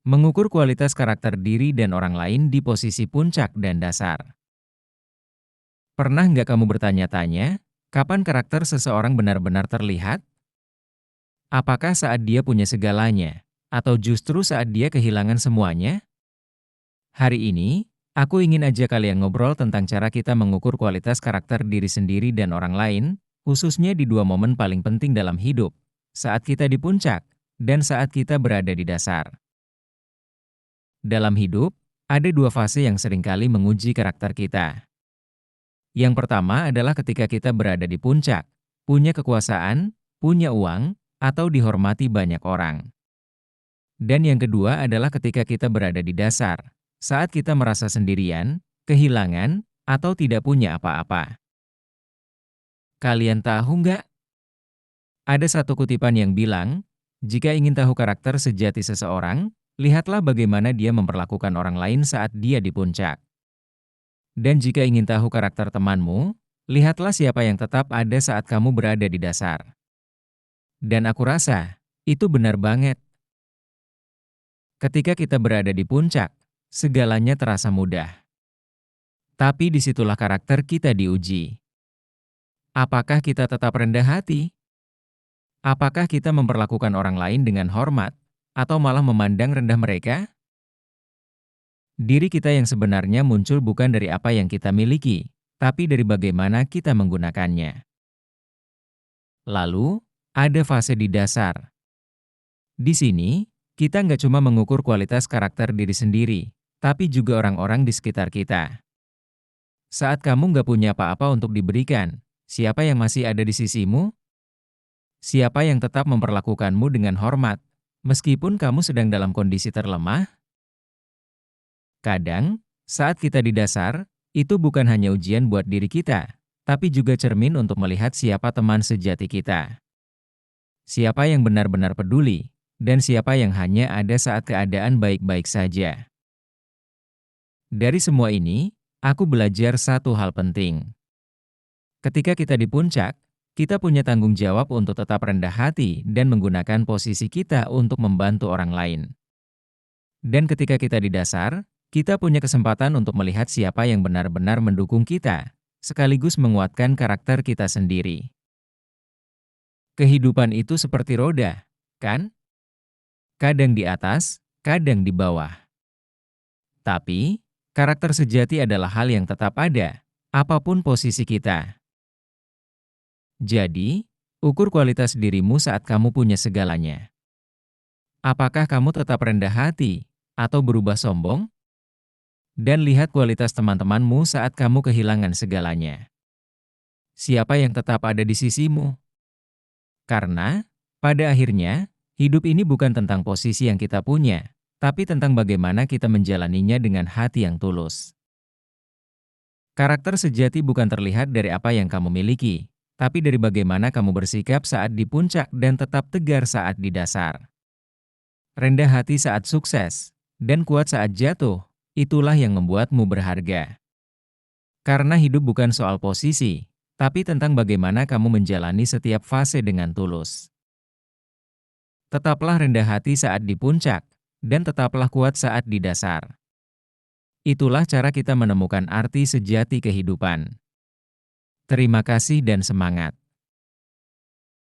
Mengukur kualitas karakter diri dan orang lain di posisi puncak dan dasar. Pernah nggak kamu bertanya-tanya, kapan karakter seseorang benar-benar terlihat? Apakah saat dia punya segalanya? Atau justru saat dia kehilangan semuanya? Hari ini, aku ingin ajak kalian ngobrol tentang cara kita mengukur kualitas karakter diri sendiri dan orang lain, khususnya di dua momen paling penting dalam hidup, saat kita di puncak dan saat kita berada di dasar. Dalam hidup, ada dua fase yang seringkali menguji karakter kita. Yang pertama adalah ketika kita berada di puncak, punya kekuasaan, punya uang, atau dihormati banyak orang. Dan yang kedua adalah ketika kita berada di dasar, saat kita merasa sendirian, kehilangan, atau tidak punya apa-apa. Kalian tahu nggak? Ada satu kutipan yang bilang, jika ingin tahu karakter sejati seseorang, lihatlah bagaimana dia memperlakukan orang lain saat dia di puncak. Dan jika ingin tahu karakter temanmu, lihatlah siapa yang tetap ada saat kamu berada di dasar. Dan aku rasa, itu benar banget. Ketika kita berada di puncak, segalanya terasa mudah. Tapi disitulah karakter kita diuji. Apakah kita tetap rendah hati? Apakah kita memperlakukan orang lain dengan hormat? Atau malah memandang rendah mereka? Diri kita yang sebenarnya muncul bukan dari apa yang kita miliki, tapi dari bagaimana kita menggunakannya. Lalu, ada fase di dasar. Di sini, kita nggak cuma mengukur kualitas karakter diri sendiri, tapi juga orang-orang di sekitar kita. Saat kamu nggak punya apa-apa untuk diberikan, siapa yang masih ada di sisimu? Siapa yang tetap memperlakukanmu dengan hormat, meskipun kamu sedang dalam kondisi terlemah? Kadang, saat kita di dasar, itu bukan hanya ujian buat diri kita, tapi juga cermin untuk melihat siapa teman sejati kita. Siapa yang benar-benar peduli, dan siapa yang hanya ada saat keadaan baik-baik saja. Dari semua ini, aku belajar satu hal penting. Ketika kita di puncak, kita punya tanggung jawab untuk tetap rendah hati dan menggunakan posisi kita untuk membantu orang lain. Dan ketika kita di dasar, kita punya kesempatan untuk melihat siapa yang benar-benar mendukung kita, sekaligus menguatkan karakter kita sendiri. Kehidupan itu seperti roda, kan? Kadang di atas, kadang di bawah. Tapi, karakter sejati adalah hal yang tetap ada, apapun posisi kita. Jadi, ukur kualitas dirimu saat kamu punya segalanya. Apakah kamu tetap rendah hati, atau berubah sombong? Dan lihat kualitas teman-temanmu saat kamu kehilangan segalanya. Siapa yang tetap ada di sisimu? Karena, pada akhirnya, hidup ini bukan tentang posisi yang kita punya, tapi tentang bagaimana kita menjalaninya dengan hati yang tulus. Karakter sejati bukan terlihat dari apa yang kamu miliki, tapi dari bagaimana kamu bersikap saat di puncak dan tetap tegar saat di dasar. Rendah hati saat sukses, dan kuat saat jatuh, itulah yang membuatmu berharga. Karena hidup bukan soal posisi, tapi tentang bagaimana kamu menjalani setiap fase dengan tulus. Tetaplah rendah hati saat di puncak, dan tetaplah kuat saat di dasar. Itulah cara kita menemukan arti sejati kehidupan. Terima kasih dan semangat.